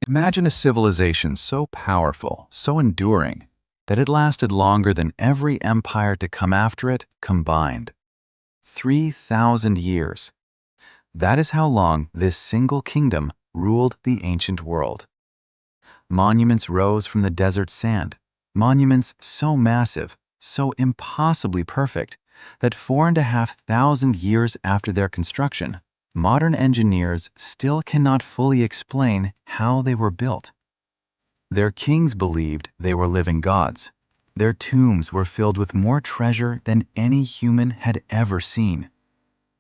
Imagine a civilization so powerful, so enduring, that it lasted longer than every empire to come after it combined. 3,000 years. That is how long this single kingdom ruled the ancient world. Monuments rose from the desert sand, monuments so massive, so impossibly perfect, that 4,500 years after their construction, modern engineers still cannot fully explain how they were built. Their kings believed they were living gods. Their tombs were filled with more treasure than any human had ever seen.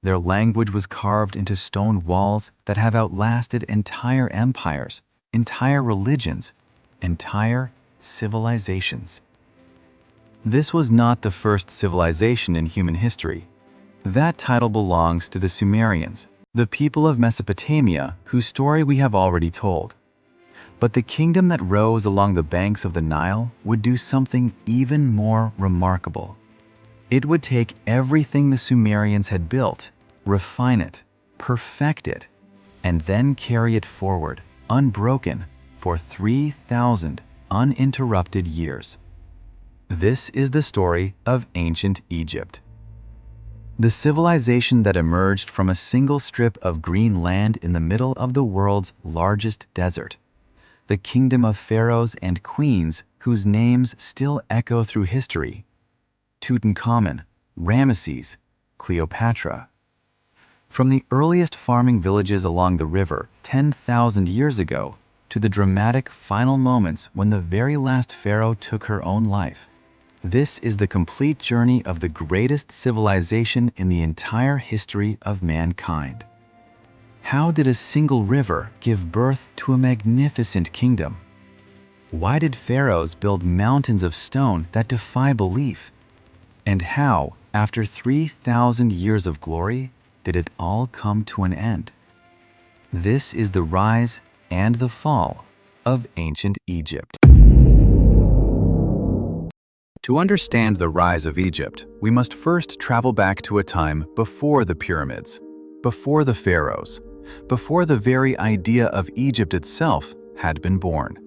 Their language was carved into stone walls that have outlasted entire empires, entire religions, entire civilizations. This was not the first civilization in human history. That title belongs to the Sumerians, the people of Mesopotamia whose story we have already told. But the kingdom that rose along the banks of the Nile would do something even more remarkable. It would take everything the Sumerians had built, refine it, perfect it, and then carry it forward, unbroken, for 3,000 uninterrupted years. This is the story of ancient Egypt. The civilization that emerged from a single strip of green land in the middle of the world's largest desert. The kingdom of pharaohs and queens whose names still echo through history. Tutankhamun, Ramesses, Cleopatra. From the earliest farming villages along the river 10,000 years ago to the dramatic final moments when the very last pharaoh took her own life, this is the complete journey of the greatest civilization in the entire history of mankind. How did a single river give birth to a magnificent kingdom? Why did pharaohs build mountains of stone that defy belief? And how, after 3,000 years of glory, did it all come to an end? This is the rise and the fall of ancient Egypt. To understand the rise of Egypt, we must first travel back to a time before the pyramids, before the pharaohs, before the very idea of Egypt itself had been born.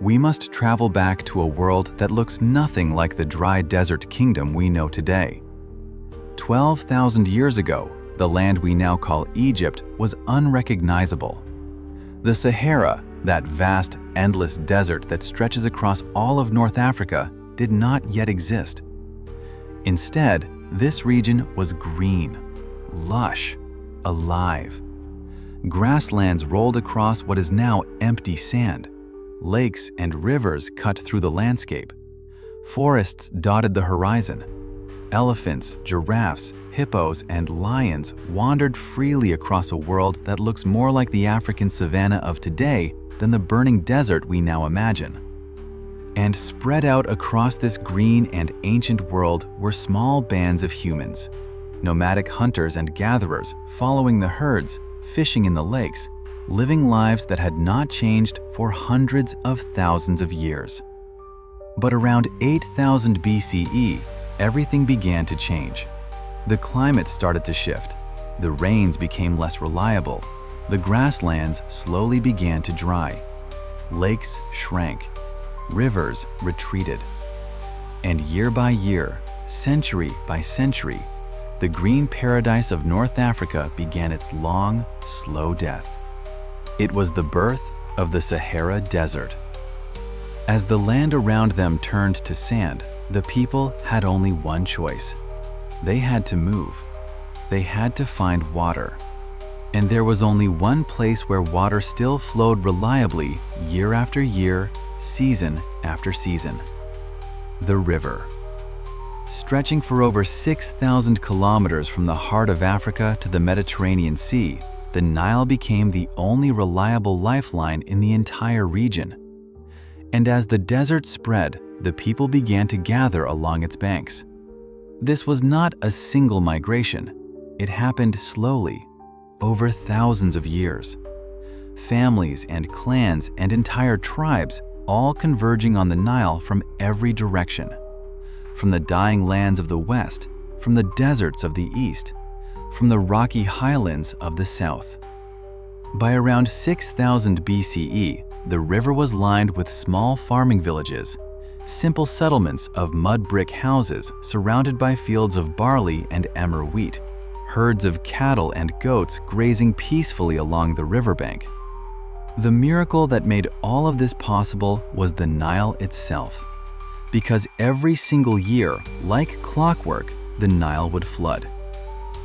We must travel back to a world that looks nothing like the dry desert kingdom we know today. 12,000 years ago, the land we now call Egypt was unrecognizable. The Sahara, that vast, endless desert that stretches across all of North Africa, did not yet exist. Instead, this region was green, lush, alive. Grasslands rolled across what is now empty sand. Lakes and rivers cut through the landscape. Forests dotted the horizon. Elephants, giraffes, hippos, and lions wandered freely across a world that looks more like the African savanna of today than the burning desert we now imagine. And spread out across this green and ancient world were small bands of humans, nomadic hunters and gatherers following the herds, fishing in the lakes, living lives that had not changed for hundreds of thousands of years. But around 8,000 BCE, everything began to change. The climate started to shift. The rains became less reliable. The grasslands slowly began to dry. Lakes shrank. Rivers retreated. And year by year, century by century, the green paradise of North Africa began its long, slow death. It was the birth of the Sahara Desert. As the land around them turned to sand, the people had only one choice. They had to move. They had to find water. And there was only one place where water still flowed reliably year after year, season after season: the river. Stretching for over 6,000 kilometers from the heart of Africa to the Mediterranean Sea, the Nile became the only reliable lifeline in the entire region. And as the desert spread, the people began to gather along its banks. This was not a single migration. It happened slowly, over thousands of years. Families and clans and entire tribes all converging on the Nile from every direction. From the dying lands of the west, from the deserts of the east, from the rocky highlands of the south. By around 6,000 BCE, the river was lined with small farming villages, simple settlements of mud brick houses surrounded by fields of barley and emmer wheat, herds of cattle and goats grazing peacefully along the riverbank. The miracle that made all of this possible was the Nile itself, because every single year, like clockwork, the Nile would flood.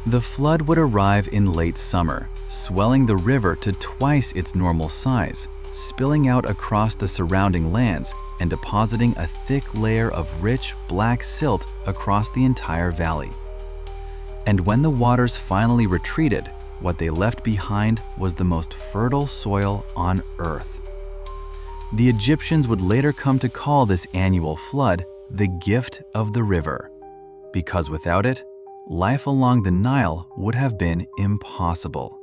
The flood would arrive in late summer, swelling the river to twice its normal size, spilling out across the surrounding lands and depositing a thick layer of rich black silt across the entire valley. And when the waters finally retreated, what they left behind was the most fertile soil on Earth. The Egyptians would later come to call this annual flood the gift of the river, because without it, life along the Nile would have been impossible.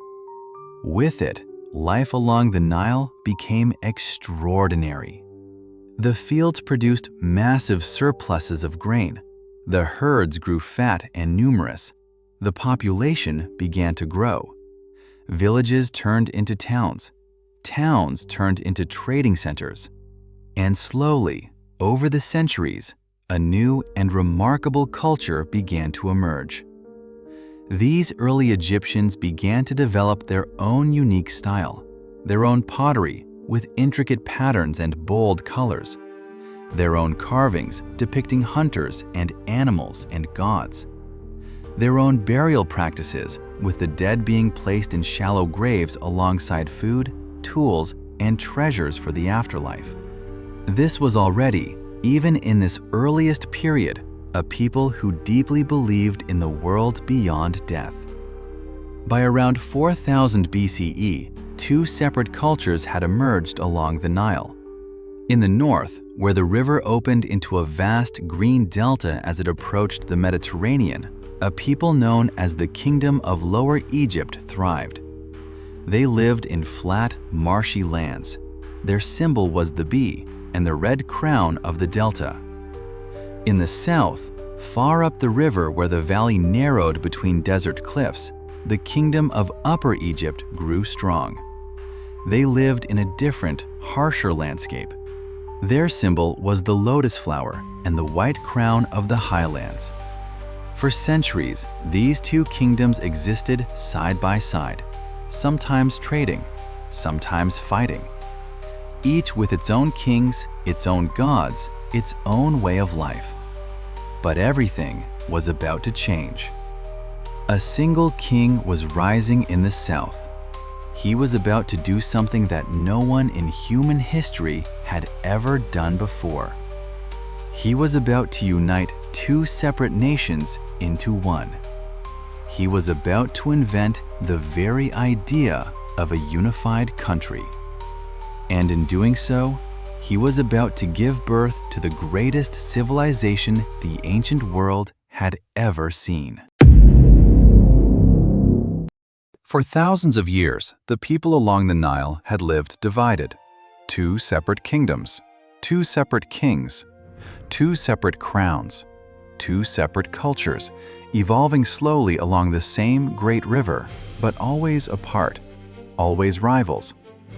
With it, life along the Nile became extraordinary. The fields produced massive surpluses of grain. The herds grew fat and numerous. The population began to grow. Villages turned into towns. Towns turned into trading centers. And slowly, over the centuries, a new and remarkable culture began to emerge. These early Egyptians began to develop their own unique style, their own pottery with intricate patterns and bold colors, their own carvings depicting hunters and animals and gods, their own burial practices with the dead being placed in shallow graves alongside food, tools, and treasures for the afterlife. This was already, even in this earliest period, a people who deeply believed in the world beyond death. By around 4000 BCE, two separate cultures had emerged along the Nile. In the north, where the river opened into a vast green delta as it approached the Mediterranean, a people known as the Kingdom of Lower Egypt thrived. They lived in flat, marshy lands. Their symbol was the bee and the red crown of the delta. In the south, far up the river where the valley narrowed between desert cliffs, the Kingdom of Upper Egypt grew strong. They lived in a different, harsher landscape. Their symbol was the lotus flower and the white crown of the highlands. For centuries, these two kingdoms existed side by side, sometimes trading, sometimes fighting, each with its own kings, its own gods, its own way of life. But everything was about to change. A single king was rising in the south. He was about to do something that no one in human history had ever done before. He was about to unite two separate nations into one. He was about to invent the very idea of a unified country. And in doing so, he was about to give birth to the greatest civilization the ancient world had ever seen. For thousands of years, the people along the Nile had lived divided. Two separate kingdoms, two separate kings, two separate crowns, two separate cultures, evolving slowly along the same great river, but always apart, always rivals,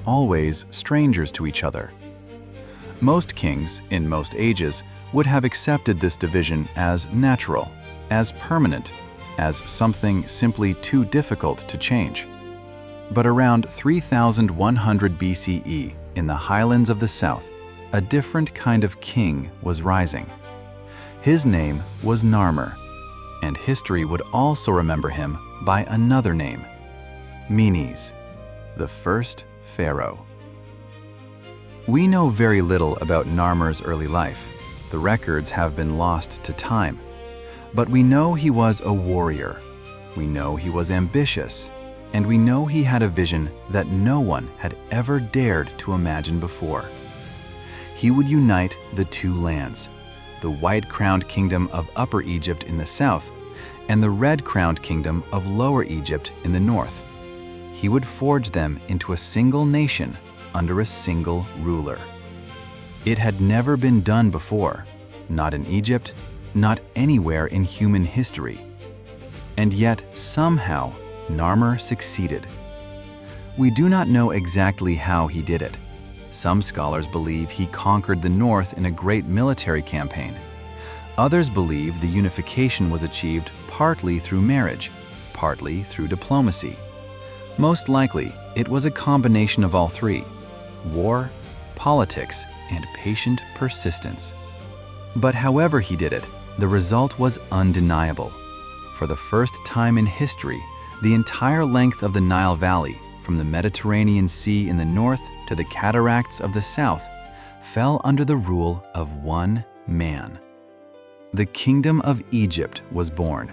always strangers to each other. Most kings, in most ages, would have accepted this division as natural, as permanent, as something simply too difficult to change. But around 3100 BCE, in the highlands of the south, a different kind of king was rising. His name was Narmer, and history would also remember him by another name, Menes, the first Pharaoh. We know very little about Narmer's early life. The records have been lost to time. But we know he was a warrior. We know he was ambitious. And we know he had a vision that no one had ever dared to imagine before. He would unite the two lands, the white-crowned kingdom of Upper Egypt in the south and the red-crowned kingdom of Lower Egypt in the north. He would forge them into a single nation under a single ruler. It had never been done before, not in Egypt, not anywhere in human history. And yet, somehow, Narmer succeeded. We do not know exactly how he did it. Some scholars believe he conquered the north in a great military campaign. Others believe the unification was achieved partly through marriage, partly through diplomacy. Most likely, it was a combination of all three: war, politics, and patient persistence. But however he did it, the result was undeniable. For the first time in history, the entire length of the Nile Valley, from the Mediterranean Sea in the north to the cataracts of the south, fell under the rule of one man. The Kingdom of Egypt was born.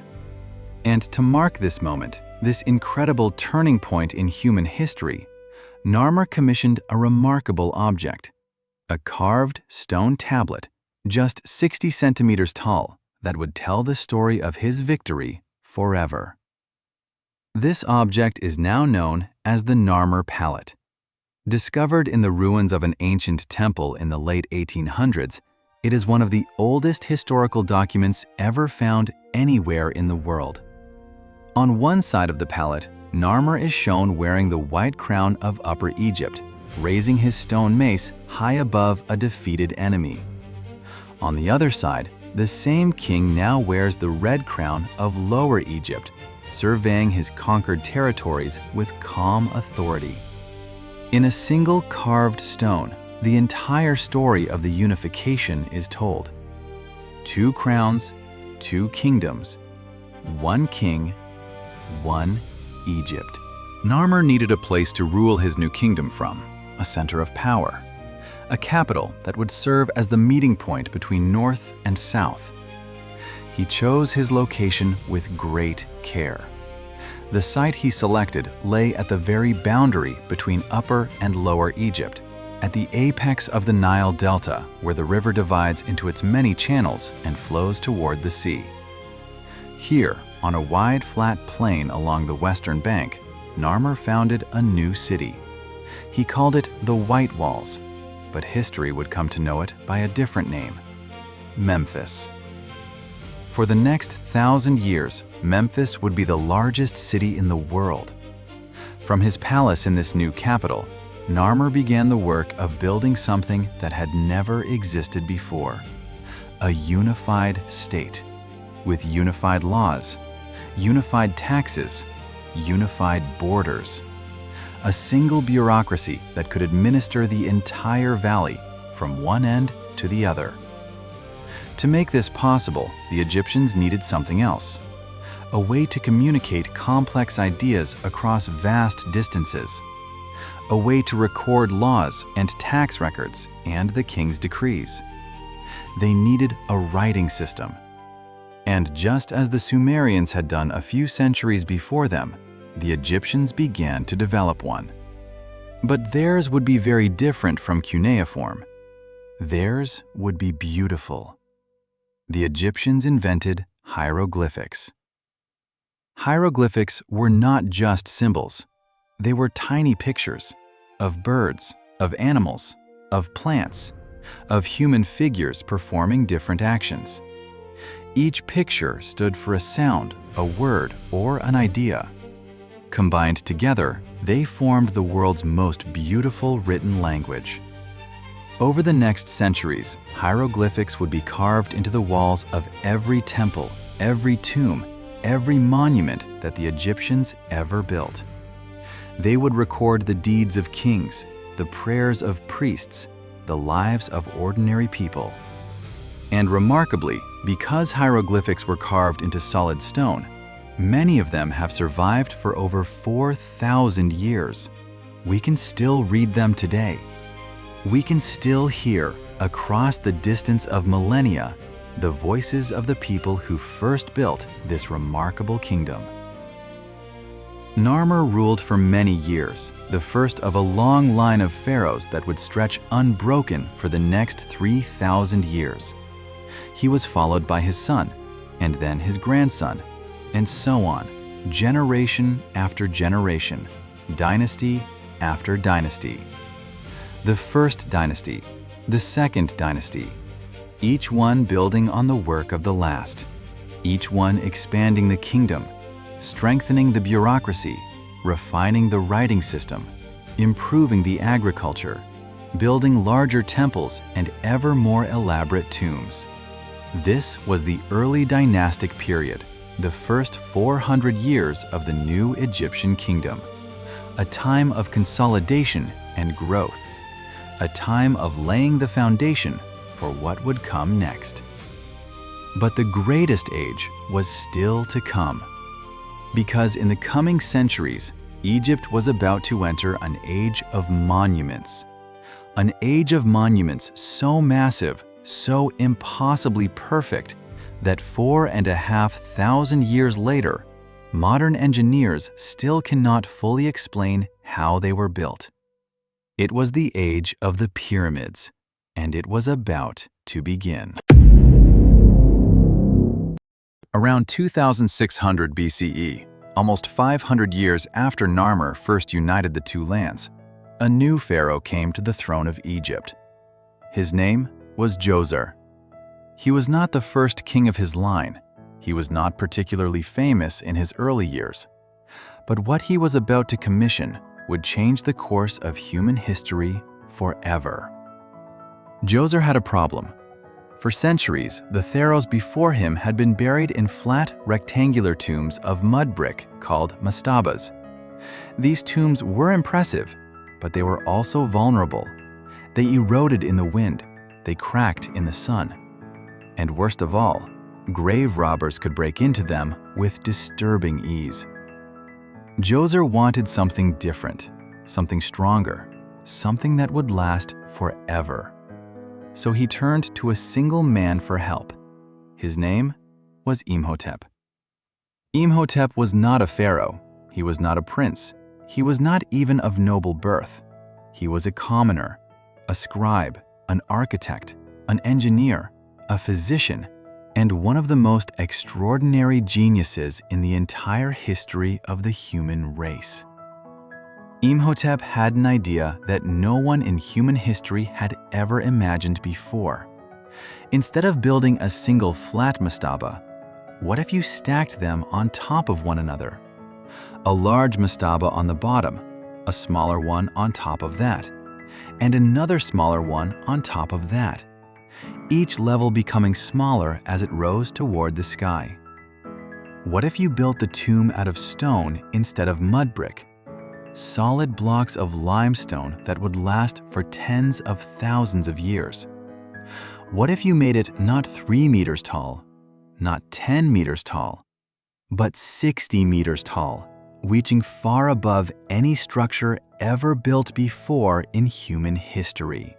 And to mark this moment, this incredible turning point in human history, Narmer commissioned a remarkable object, a carved stone tablet, just 60 centimeters tall, that would tell the story of his victory forever. This object is now known as the Narmer Palette. Discovered in the ruins of an ancient temple in the late 1800s, it is one of the oldest historical documents ever found anywhere in the world. On one side of the palette, Narmer is shown wearing the white crown of Upper Egypt, raising his stone mace high above a defeated enemy. On the other side, the same king now wears the red crown of Lower Egypt, surveying his conquered territories with calm authority. In a single carved stone, the entire story of the unification is told. 2 crowns, 2 kingdoms, 1 king, 1 Egypt. Narmer needed a place to rule his new kingdom from, a center of power, a capital that would serve as the meeting point between north and south. He chose his location with great care. The site he selected lay at the very boundary between Upper and Lower Egypt, at the apex of the Nile Delta, where the river divides into its many channels and flows toward the sea. Here, on a wide flat plain along the western bank, Narmer founded a new city. He called it the White Walls, but history would come to know it by a different name: Memphis. For the next 1,000 years, Memphis would be the largest city in the world. From his palace in this new capital, Narmer began the work of building something that had never existed before: a unified state, with unified laws, unified taxes, unified borders, a single bureaucracy that could administer the entire valley from one end to the other. To make this possible, the Egyptians needed something else: a way to communicate complex ideas across vast distances, a way to record laws and tax records and the king's decrees. They needed a writing system. And just as the Sumerians had done a few centuries before them, the Egyptians began to develop one. But theirs would be very different from cuneiform. Theirs would be beautiful. The Egyptians invented hieroglyphics. Hieroglyphics were not just symbols. They were tiny pictures of birds, of animals, of plants, of human figures performing different actions. Each picture stood for a sound, a word, or an idea. Combined together, they formed the world's most beautiful written language. Over the next centuries, hieroglyphics would be carved into the walls of every temple, every tomb, every monument that the Egyptians ever built. They would record the deeds of kings, the prayers of priests, the lives of ordinary people. And remarkably, because hieroglyphics were carved into solid stone, many of them have survived for over 4,000 years. We can still read them today. We can still hear, across the distance of millennia, the voices of the people who first built this remarkable kingdom. Narmer ruled for many years, the first of a long line of pharaohs that would stretch unbroken for the next 3,000 years. He was followed by his son, and then his grandson, and so on, generation after generation, dynasty after dynasty. The first dynasty, the second dynasty, each one building on the work of the last, each one expanding the kingdom, strengthening the bureaucracy, refining the writing system, improving the agriculture, building larger temples and ever more elaborate tombs. This was the early dynastic period, the first 400 years of the new Egyptian kingdom, a time of consolidation and growth, a time of laying the foundation for what would come next. But the greatest age was still to come, because in the coming centuries, Egypt was about to enter an age of monuments. An age of monuments so massive, so impossibly perfect, that 4,500 years later, modern engineers still cannot fully explain how they were built. It was the age of the pyramids, and it was about to begin. Around 2600 BCE, almost 500 years after Narmer first united the two lands, a new pharaoh came to the throne of Egypt. His name was Djoser. He was not the first king of his line. He was not particularly famous in his early years. But what he was about to commission would change the course of human history forever. Djoser had a problem. For centuries, the pharaohs before him had been buried in flat, rectangular tombs of mud brick called mastabas. These tombs were impressive, but they were also vulnerable. They eroded in the wind, they cracked in the sun. And worst of all, grave robbers could break into them with disturbing ease. Djoser wanted something different, something stronger, something that would last forever. So he turned to a single man for help. His name was Imhotep. Imhotep was not a pharaoh. He was not a prince. He was not even of noble birth. He was a commoner, a scribe, an architect, an engineer, a physician, and one of the most extraordinary geniuses in the entire history of the human race. Imhotep had an idea that no one in human history had ever imagined before. Instead of building a single flat mastaba, what if you stacked them on top of one another? A large mastaba on the bottom, a smaller one on top of that, and another smaller one on top of that, each level becoming smaller as it rose toward the sky. What if you built the tomb out of stone instead of mud brick? Solid blocks of limestone that would last for tens of thousands of years. What if you made it not 3 meters tall, not 10 meters tall, but 60 meters tall, reaching far above any structure ever built before in human history?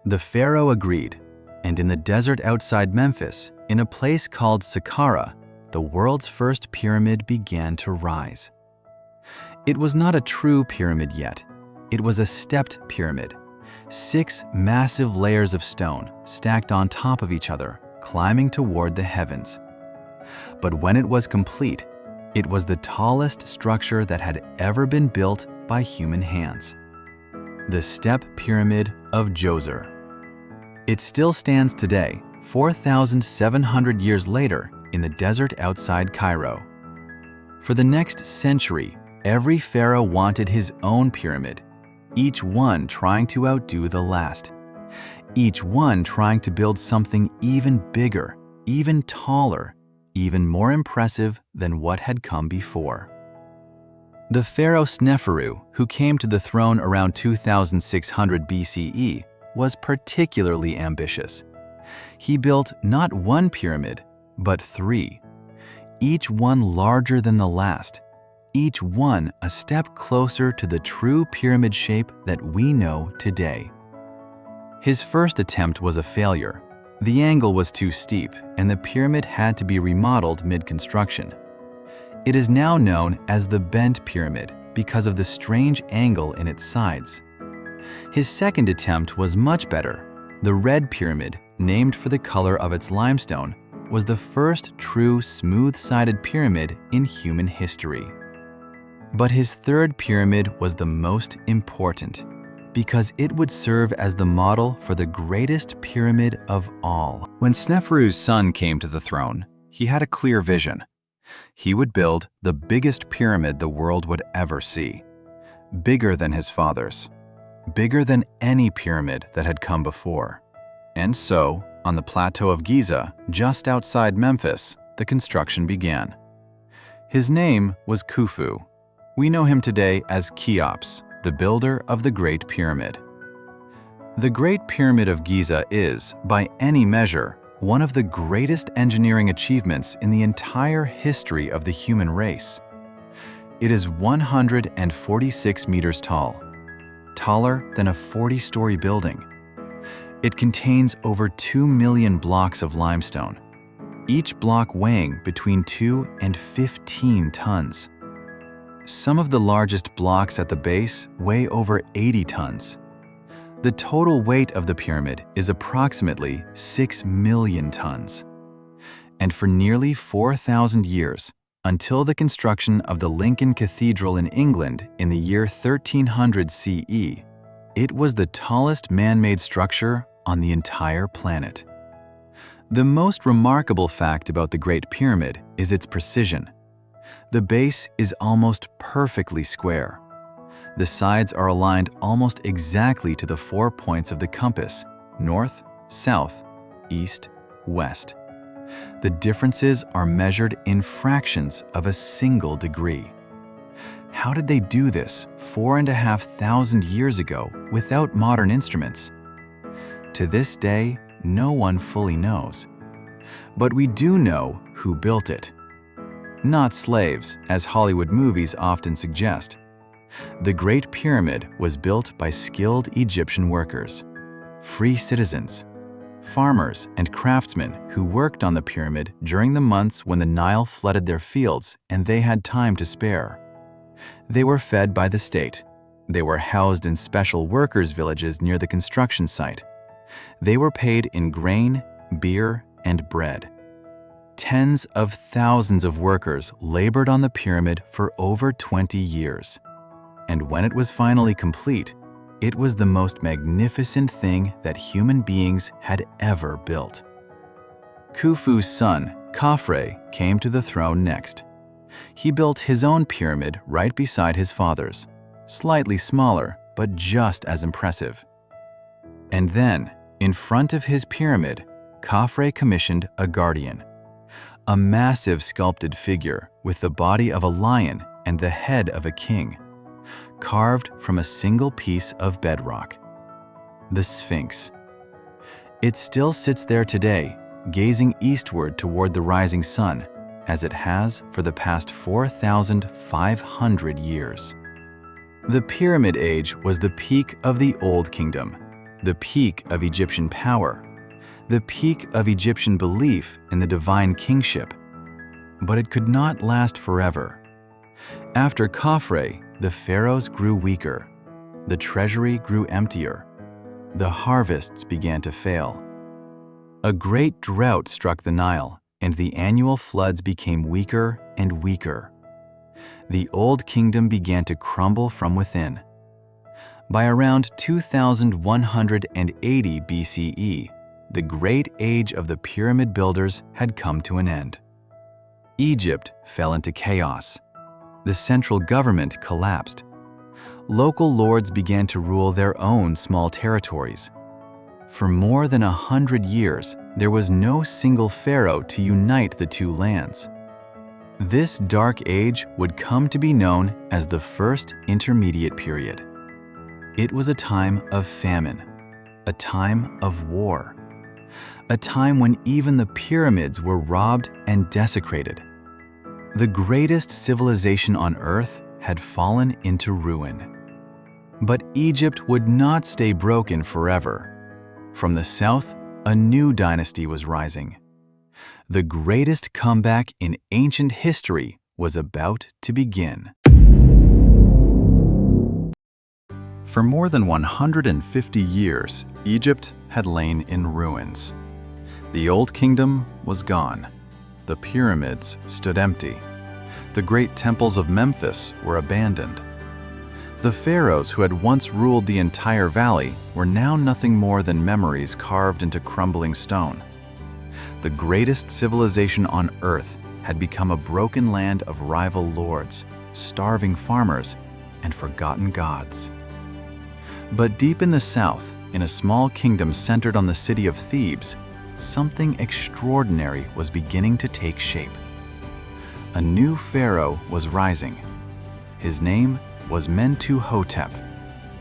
The pharaoh agreed, and in the desert outside Memphis, in a place called Saqqara, the world's first pyramid began to rise. It was not a true pyramid yet. It was a stepped pyramid, 6 massive layers of stone stacked on top of each other, climbing toward the heavens. But when it was complete, it was the tallest structure that had ever been built by human hands. The Step Pyramid of Djoser. It still stands today, 4,700 years later, in the desert outside Cairo. For the next century, every pharaoh wanted his own pyramid, each one trying to outdo the last, each one trying to build something even bigger, even taller, even more impressive than what had come before. The pharaoh Sneferu, who came to the throne around 2600 BCE, was particularly ambitious. He built not one pyramid, but 3, each one larger than the last, each one a step closer to the true pyramid shape that we know today. His first attempt was a failure. The angle was too steep, and the pyramid had to be remodeled mid-construction. It is now known as the bent pyramid because of the strange angle in its sides. His second attempt was much better. The red pyramid, named for the color of its limestone, was the first true smooth-sided pyramid in human history. But his third pyramid was the most important, because it would serve as the model for the greatest pyramid of all. When Sneferu's son came to the throne, he had a clear vision. He would build the biggest pyramid the world would ever see, bigger than his father's, bigger than any pyramid that had come before. And so, on the plateau of Giza, just outside Memphis, the construction began. His name was Khufu. We know him today as Cheops, the builder of the Great Pyramid. The Great Pyramid of Giza is, by any measure, one of the greatest engineering achievements in the entire history of the human race. It is 146 meters tall, taller than a 40-story building. It contains over 2 million blocks of limestone, each block weighing between 2 and 15 tons. Some of the largest blocks at the base weigh over 80 tons. The total weight of the pyramid is approximately 6 million tons. And for nearly 4,000 years, until the construction of the Lincoln Cathedral in England in the year 1300 CE, it was the tallest man-made structure on the entire planet. The most remarkable fact about the Great Pyramid is its precision. The base is almost perfectly square. The sides are aligned almost exactly to the 4 points of the compass: north, south, east, west. The differences are measured in fractions of a single degree. How did they do this 4,500 years ago without modern instruments? To this day, no one fully knows. But we do know who built it. Not slaves, as Hollywood movies often suggest. The Great Pyramid was built by skilled Egyptian workers, free citizens, farmers and craftsmen who worked on the pyramid during the months when the Nile flooded their fields and they had time to spare. They were fed by the state. They were housed in special workers' villages near the construction site. They were paid in grain, beer, and bread. Tens of thousands of workers labored on the pyramid for over 20 years. And when it was finally complete, it was the most magnificent thing that human beings had ever built. Khufu's son, Khafre, came to the throne next. He built his own pyramid right beside his father's, slightly smaller, but just as impressive. And then, in front of his pyramid, Khafre commissioned a guardian, a massive sculpted figure with the body of a lion and the head of a king, carved from a single piece of bedrock, the Sphinx. It still sits there today, gazing eastward toward the rising sun, as it has for the past 4,500 years. The Pyramid Age was the peak of the Old Kingdom, the peak of Egyptian power, the peak of Egyptian belief in the divine kingship. But it could not last forever. After Khafre, the pharaohs grew weaker, the treasury grew emptier, the harvests began to fail. A great drought struck the Nile, and the annual floods became weaker and weaker. The Old Kingdom began to crumble from within. By around 2180 BCE, the great age of the pyramid builders had come to an end. Egypt fell into chaos. The central government collapsed. Local lords began to rule their own small territories. For more than 100 years, there was no single pharaoh to unite the two lands. This dark age would come to be known as the First Intermediate Period. It was a time of famine, a time of war, a time when even the pyramids were robbed and desecrated. The greatest civilization on earth had fallen into ruin. But Egypt would not stay broken forever. From the south, a new dynasty was rising. The greatest comeback in ancient history was about to begin. For more than 150 years, Egypt had lain in ruins. The Old Kingdom was gone. The pyramids stood empty. The great temples of Memphis were abandoned. The pharaohs who had once ruled the entire valley were now nothing more than memories carved into crumbling stone. The greatest civilization on earth had become a broken land of rival lords, starving farmers, and forgotten gods. But deep in the south, in a small kingdom centered on the city of Thebes, something extraordinary was beginning to take shape. A new pharaoh was rising. His name was Mentuhotep.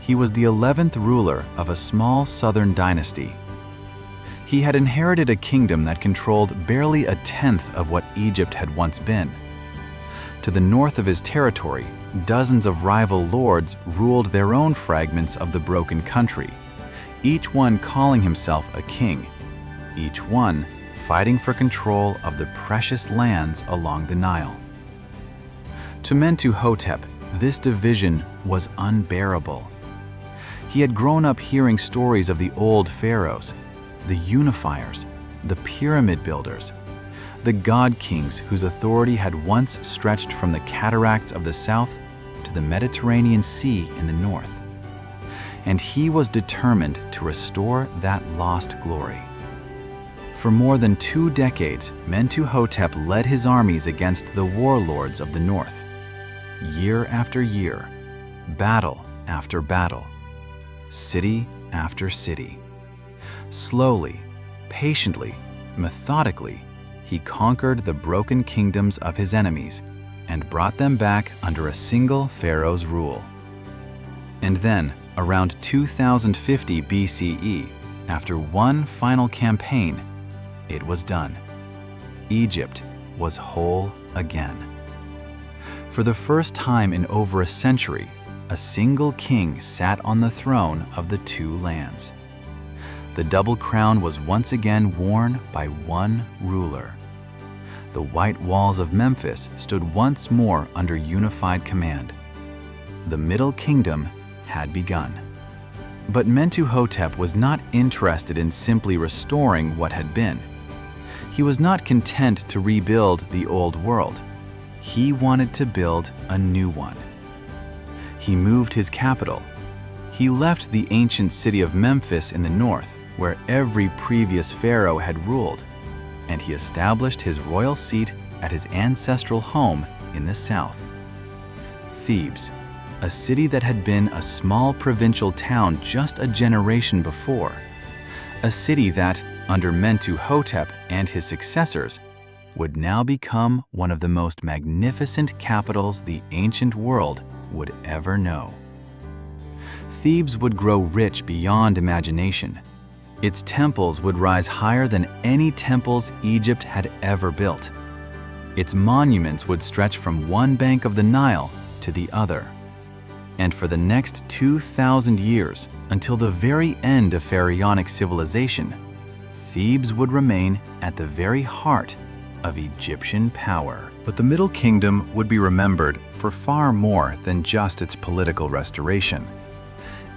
He was the 11th ruler of a small southern dynasty. He had inherited a kingdom that controlled barely a tenth of what Egypt had once been. To the north of his territory, dozens of rival lords ruled their own fragments of the broken country, each one calling himself a king, each one fighting for control of the precious lands along the Nile. To Mentuhotep, this division was unbearable. He had grown up hearing stories of the old pharaohs, the unifiers, the pyramid builders, the god kings whose authority had once stretched from the cataracts of the south to the Mediterranean Sea in the north. And he was determined to restore that lost glory. For more than 2 decades, Mentuhotep led his armies against the warlords of the north. Year after year, battle after battle, city after city. Slowly, patiently, methodically, he conquered the broken kingdoms of his enemies and brought them back under a single pharaoh's rule. And then, around 2050 BCE, after one final campaign, it was done. Egypt was whole again. For the first time in over a century, a single king sat on the throne of the 2 lands. The double crown was once again worn by one ruler. The white walls of Memphis stood once more under unified command. The Middle Kingdom had begun. But Mentuhotep was not interested in simply restoring what had been. He was not content to rebuild the old world. He wanted to build a new one. He moved his capital. He left the ancient city of Memphis in the north, where every previous pharaoh had ruled, and he established his royal seat at his ancestral home in the south. Thebes, a city that had been a small provincial town just a generation before, a city that, under Mentuhotep and his successors, would now become one of the most magnificent capitals the ancient world would ever know. Thebes would grow rich beyond imagination. Its temples would rise higher than any temples Egypt had ever built. Its monuments would stretch from one bank of the Nile to the other. And for the next 2,000 years, until the very end of pharaonic civilization, Thebes would remain at the very heart of Egyptian power. But the Middle Kingdom would be remembered for far more than just its political restoration.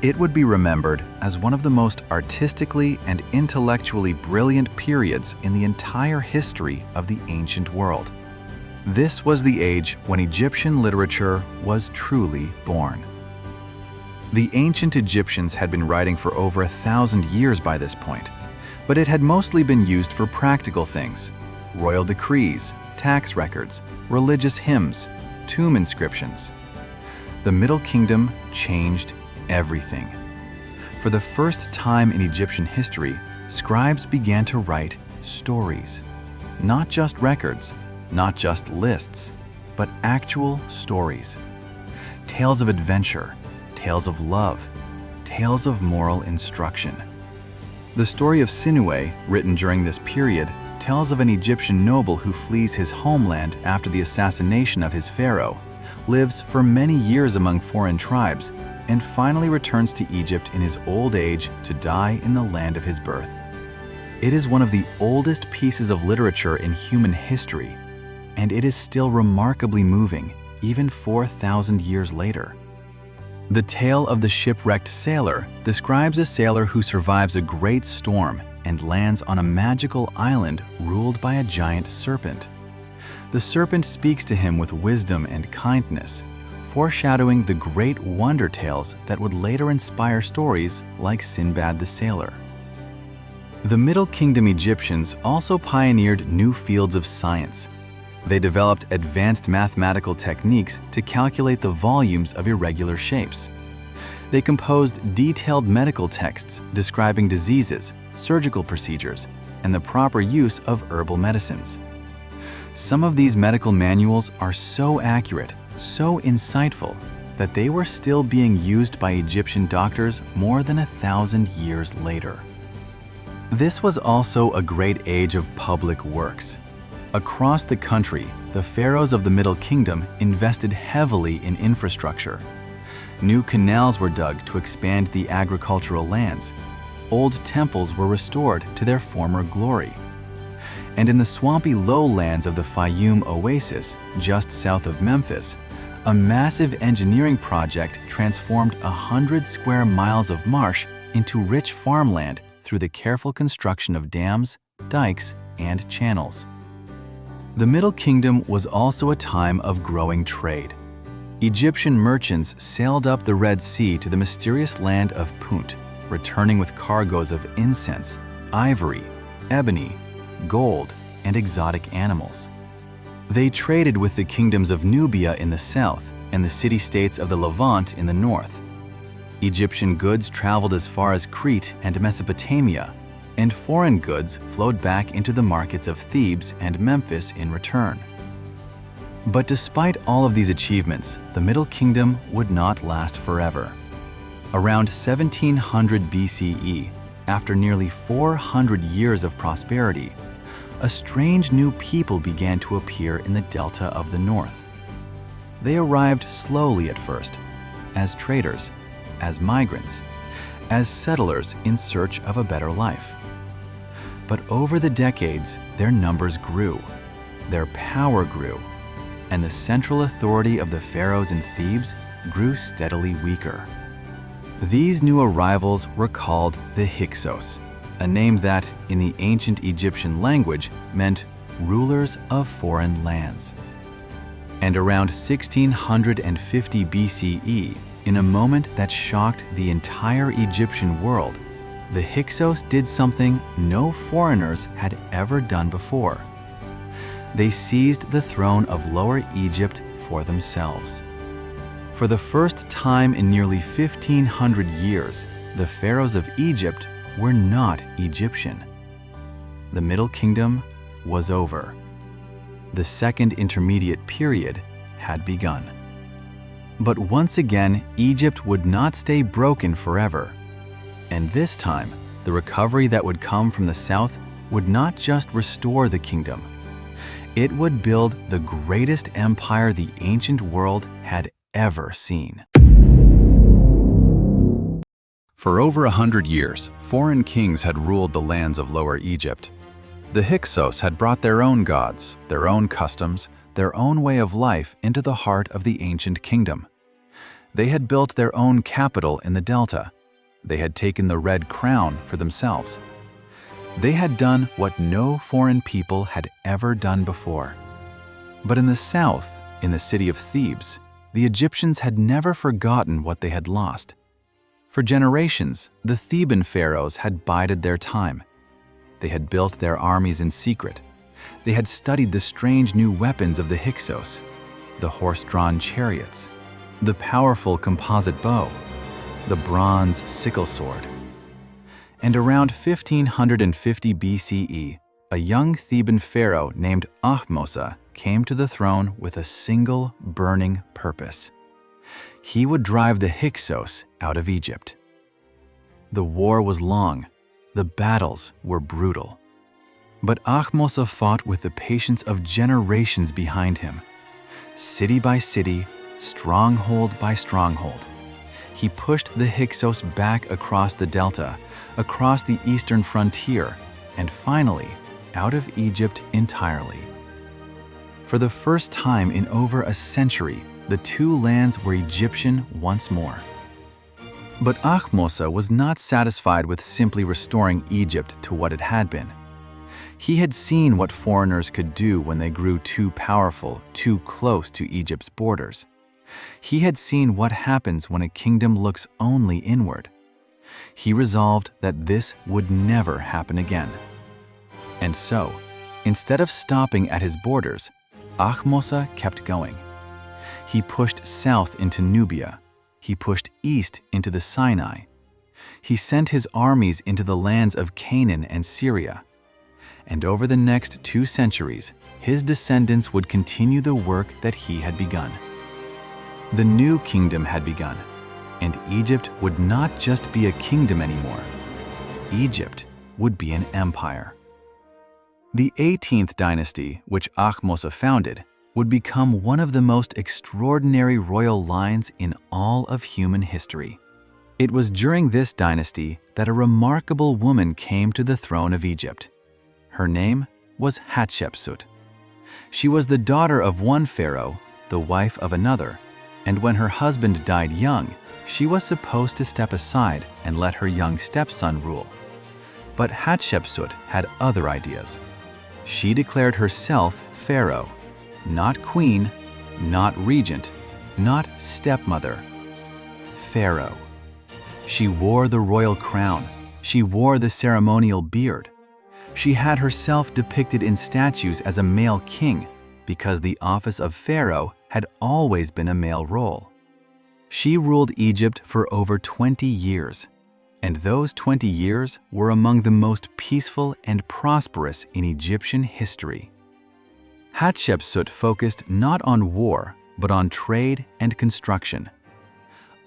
It would be remembered as one of the most artistically and intellectually brilliant periods in the entire history of the ancient world. This was the age when Egyptian literature was truly born. The ancient Egyptians had been writing for over 1,000 years by this point, but it had mostly been used for practical things: royal decrees, tax records, religious hymns, tomb inscriptions. The Middle Kingdom changed everything. For the first time in Egyptian history, scribes began to write stories. Not just records, not just lists, but actual stories. Tales of adventure, tales of love, tales of moral instruction. The story of Sinuhe, written during this period, tells of an Egyptian noble who flees his homeland after the assassination of his pharaoh, lives for many years among foreign tribes, and finally returns to Egypt in his old age to die in the land of his birth. It is one of the oldest pieces of literature in human history, and it is still remarkably moving, even 4,000 years later. The tale of the shipwrecked sailor describes a sailor who survives a great storm and lands on a magical island ruled by a giant serpent. The serpent speaks to him with wisdom and kindness, foreshadowing the great wonder tales that would later inspire stories like Sinbad the Sailor. The Middle Kingdom Egyptians also pioneered new fields of science. They developed advanced mathematical techniques to calculate the volumes of irregular shapes. They composed detailed medical texts describing diseases, surgical procedures, and the proper use of herbal medicines. Some of these medical manuals are so accurate, so insightful, that they were still being used by Egyptian doctors more than 1,000 years later. This was also a great age of public works. Across the country, the pharaohs of the Middle Kingdom invested heavily in infrastructure. New canals were dug to expand the agricultural lands. Old temples were restored to their former glory. And in the swampy lowlands of the Fayum Oasis, just south of Memphis, a massive engineering project transformed 100 square miles of marsh into rich farmland through the careful construction of dams, dikes, and channels. The Middle Kingdom was also a time of growing trade. Egyptian merchants sailed up the Red Sea to the mysterious land of Punt, returning with cargoes of incense, ivory, ebony, gold, and exotic animals. They traded with the kingdoms of Nubia in the south and the city-states of the Levant in the north. Egyptian goods traveled as far as Crete and Mesopotamia, and foreign goods flowed back into the markets of Thebes and Memphis in return. But despite all of these achievements, the Middle Kingdom would not last forever. Around 1700 BCE, after nearly 400 years of prosperity, a strange new people began to appear in the delta of the north. They arrived slowly at first, as traders, as migrants, as settlers in search of a better life. But over the decades, their numbers grew, their power grew, and the central authority of the pharaohs in Thebes grew steadily weaker. These new arrivals were called the Hyksos, a name that, in the ancient Egyptian language, meant rulers of foreign lands. And around 1650 BCE, in a moment that shocked the entire Egyptian world, the Hyksos did something no foreigners had ever done before. They seized the throne of Lower Egypt for themselves. For the first time in nearly 1,500 years, the pharaohs of Egypt were not Egyptian. The Middle Kingdom was over. The Second Intermediate Period had begun. But once again, Egypt would not stay broken forever. And this time, the recovery that would come from the south would not just restore the kingdom. It would build the greatest empire the ancient world had ever seen. For over 100 years, foreign kings had ruled the lands of Lower Egypt. The Hyksos had brought their own gods, their own customs, their own way of life into the heart of the ancient kingdom. They had built their own capital in the delta. They had taken the red crown for themselves. They had done what no foreign people had ever done before. But in the south, in the city of Thebes, the Egyptians had never forgotten what they had lost. For generations, the Theban pharaohs had bided their time. They had built their armies in secret. They had studied the strange new weapons of the Hyksos, the horse-drawn chariots, the powerful composite bow, the bronze sickle sword. And around 1550 BCE, a young Theban pharaoh named Ahmose came to the throne with a single burning purpose. He would drive the Hyksos out of Egypt. The war was long. The battles were brutal. But Ahmose fought with the patience of generations behind him. City by city, stronghold by stronghold, he pushed the Hyksos back across the delta, across the eastern frontier, and finally, out of Egypt entirely. For the first time in over a century, the two lands were Egyptian once more. But Ahmose was not satisfied with simply restoring Egypt to what it had been. He had seen what foreigners could do when they grew too powerful, too close to Egypt's borders. He had seen what happens when a kingdom looks only inward. He resolved that this would never happen again. And so, instead of stopping at his borders, Ahmose kept going. He pushed south into Nubia, he pushed east into the Sinai. He sent his armies into the lands of Canaan and Syria. And over the next 2 centuries, his descendants would continue the work that he had begun. The new kingdom had begun, and Egypt would not just be a kingdom anymore. Egypt would be an empire. The 18th dynasty, which Ahmose founded, would become one of the most extraordinary royal lines in all of human history. It was during this dynasty that a remarkable woman came to the throne of Egypt. Her name was Hatshepsut. She was the daughter of one pharaoh, the wife of another, and when her husband died young, she was supposed to step aside and let her young stepson rule. But Hatshepsut had other ideas. She declared herself pharaoh, not queen, not regent, not stepmother. Pharaoh. She wore the royal crown. She wore the ceremonial beard. She had herself depicted in statues as a male king because the office of pharaoh had always been a male role. She ruled Egypt for over 20 years, and those 20 years were among the most peaceful and prosperous in Egyptian history. Hatshepsut focused not on war, but on trade and construction.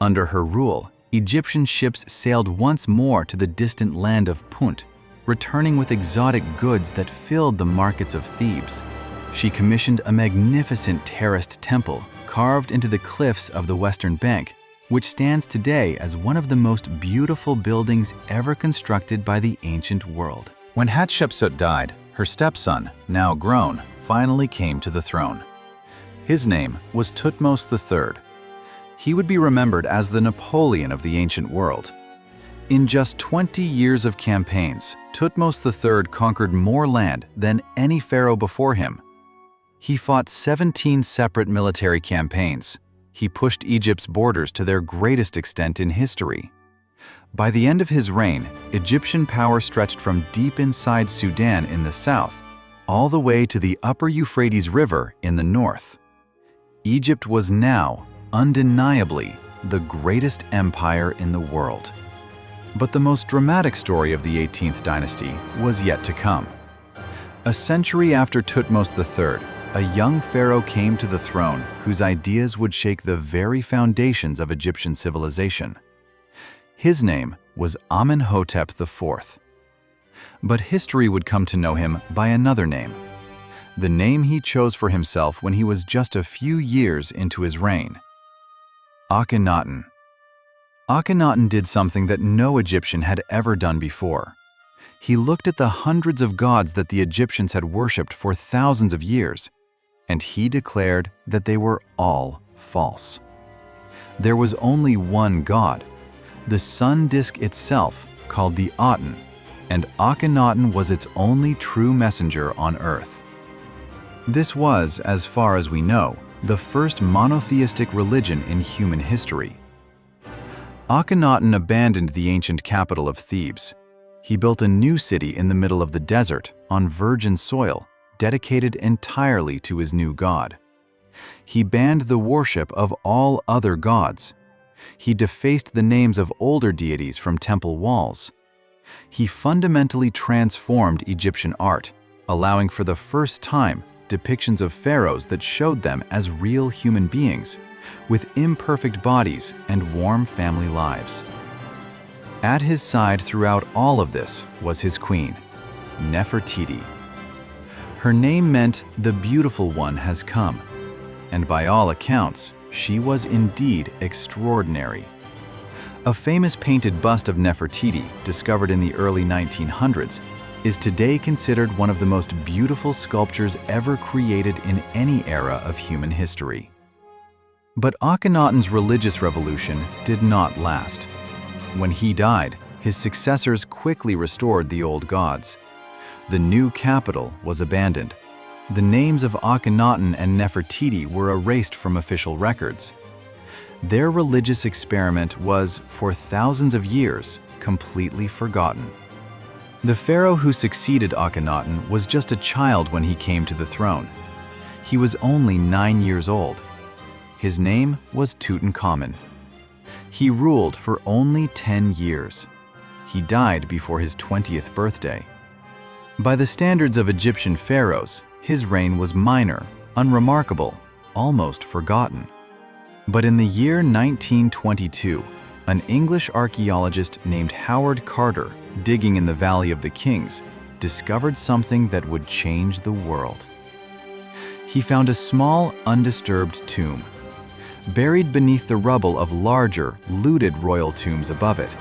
Under her rule, Egyptian ships sailed once more to the distant land of Punt, returning with exotic goods that filled the markets of Thebes. She commissioned a magnificent terraced temple carved into the cliffs of the Western Bank, which stands today as one of the most beautiful buildings ever constructed by the ancient world. When Hatshepsut died, her stepson, now grown, finally came to the throne. His name was Thutmose III. He would be remembered as the Napoleon of the ancient world. In just 20 years of campaigns, Thutmose III conquered more land than any pharaoh before him. He fought 17 separate military campaigns. He pushed Egypt's borders to their greatest extent in history. By the end of his reign, Egyptian power stretched from deep inside Sudan in the south, all the way to the upper Euphrates River in the north. Egypt was now, undeniably, the greatest empire in the world. But the most dramatic story of the 18th dynasty was yet to come. A century after Thutmose III, a young pharaoh came to the throne whose ideas would shake the very foundations of Egyptian civilization. His name was Amenhotep IV. But history would come to know him by another name, the name he chose for himself when he was just a few years into his reign: Akhenaten. Akhenaten did something that no Egyptian had ever done before. He looked at the hundreds of gods that the Egyptians had worshipped for thousands of years, and he declared that they were all false. There was only one God, the sun disk itself, called the Aten, and Akhenaten was its only true messenger on earth. This was, as far as we know, the first monotheistic religion in human history. Akhenaten abandoned the ancient capital of Thebes. He built a new city in the middle of the desert, on virgin soil, dedicated entirely to his new god. He banned the worship of all other gods. He defaced the names of older deities from temple walls. He fundamentally transformed Egyptian art, allowing for the first time depictions of pharaohs that showed them as real human beings, with imperfect bodies and warm family lives. At his side throughout all of this was his queen, Nefertiti. Her name meant "the beautiful one has come," and by all accounts, she was indeed extraordinary. A famous painted bust of Nefertiti, discovered in the early 1900s, is today considered one of the most beautiful sculptures ever created in any era of human history. But Akhenaten's religious revolution did not last. When he died, his successors quickly restored the old gods. The new capital was abandoned. The names of Akhenaten and Nefertiti were erased from official records. Their religious experiment was, for thousands of years, completely forgotten. The pharaoh who succeeded Akhenaten was just a child when he came to the throne. He was only 9 years old. His name was Tutankhamun. He ruled for only 10 years. He died before his 20th birthday. By the standards of Egyptian pharaohs, his reign was minor, unremarkable, almost forgotten. But in the year 1922, an English archaeologist named Howard Carter, digging in the Valley of the Kings, discovered something that would change the world. He found a small, undisturbed tomb, buried beneath the rubble of larger, looted royal tombs above it.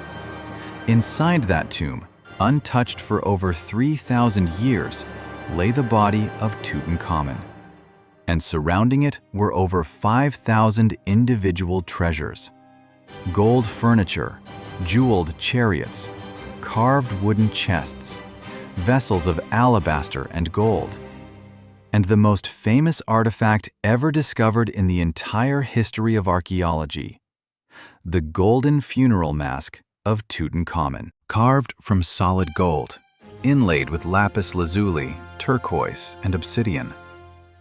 Inside that tomb, untouched for over 3,000 years, lay the body of Tutankhamun. And surrounding it were over 5,000 individual treasures. Gold furniture, jeweled chariots, carved wooden chests, vessels of alabaster and gold, and the most famous artifact ever discovered in the entire history of archaeology, the golden funeral mask of Tutankhamun, carved from solid gold, inlaid with lapis lazuli, turquoise, and obsidian,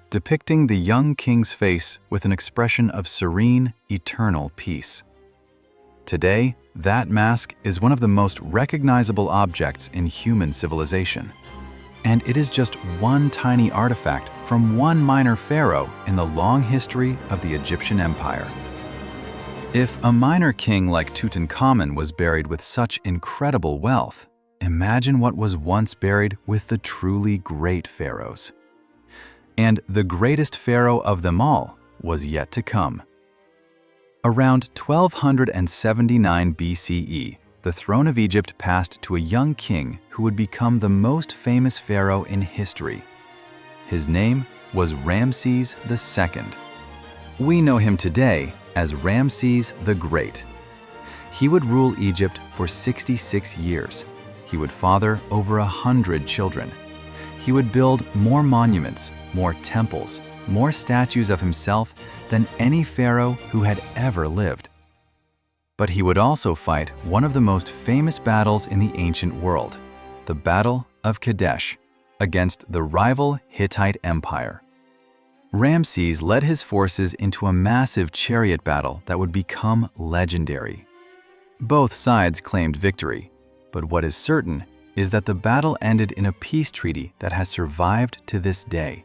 depicting the young king's face with an expression of serene, eternal peace. Today, that mask is one of the most recognizable objects in human civilization. And it is just one tiny artifact from one minor pharaoh in the long history of the Egyptian Empire. If a minor king like Tutankhamun was buried with such incredible wealth, imagine what was once buried with the truly great pharaohs. And the greatest pharaoh of them all was yet to come. Around 1279 BCE, the throne of Egypt passed to a young king who would become the most famous pharaoh in history. His name was Ramesses II. We know him today as Ramesses the Great. He would rule Egypt for 66 years. He would father over 100 children. He would build more monuments, more temples, more statues of himself than any pharaoh who had ever lived. But he would also fight one of the most famous battles in the ancient world, the Battle of Kadesh, against the rival Hittite Empire. Ramses led his forces into a massive chariot battle that would become legendary. Both sides claimed victory, but what is certain is that the battle ended in a peace treaty that has survived to this day.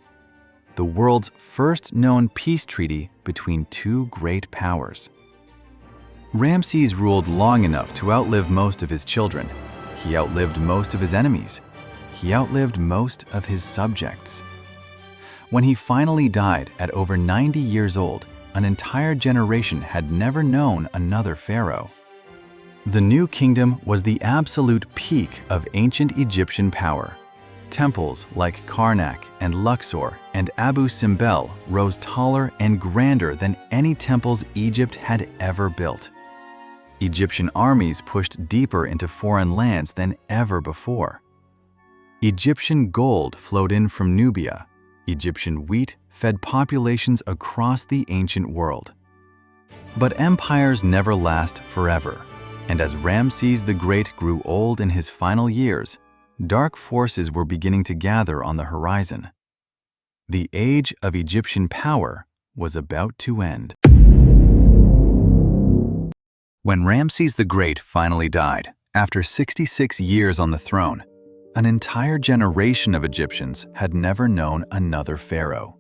The world's first known peace treaty between two great powers. Ramses ruled long enough to outlive most of his children. He outlived most of his enemies. He outlived most of his subjects. When he finally died at over 90 years old, an entire generation had never known another pharaoh. The new kingdom was the absolute peak of ancient Egyptian power. Temples like Karnak and Luxor and Abu Simbel rose taller and grander than any temples Egypt had ever built. Egyptian armies pushed deeper into foreign lands than ever before. Egyptian gold flowed in from Nubia. Egyptian wheat fed populations across the ancient world. But empires never last forever, and as Ramses the Great grew old in his final years, dark forces were beginning to gather on the horizon. The age of Egyptian power was about to end. When Ramses the Great finally died, after 66 years on the throne, an entire generation of Egyptians had never known another pharaoh.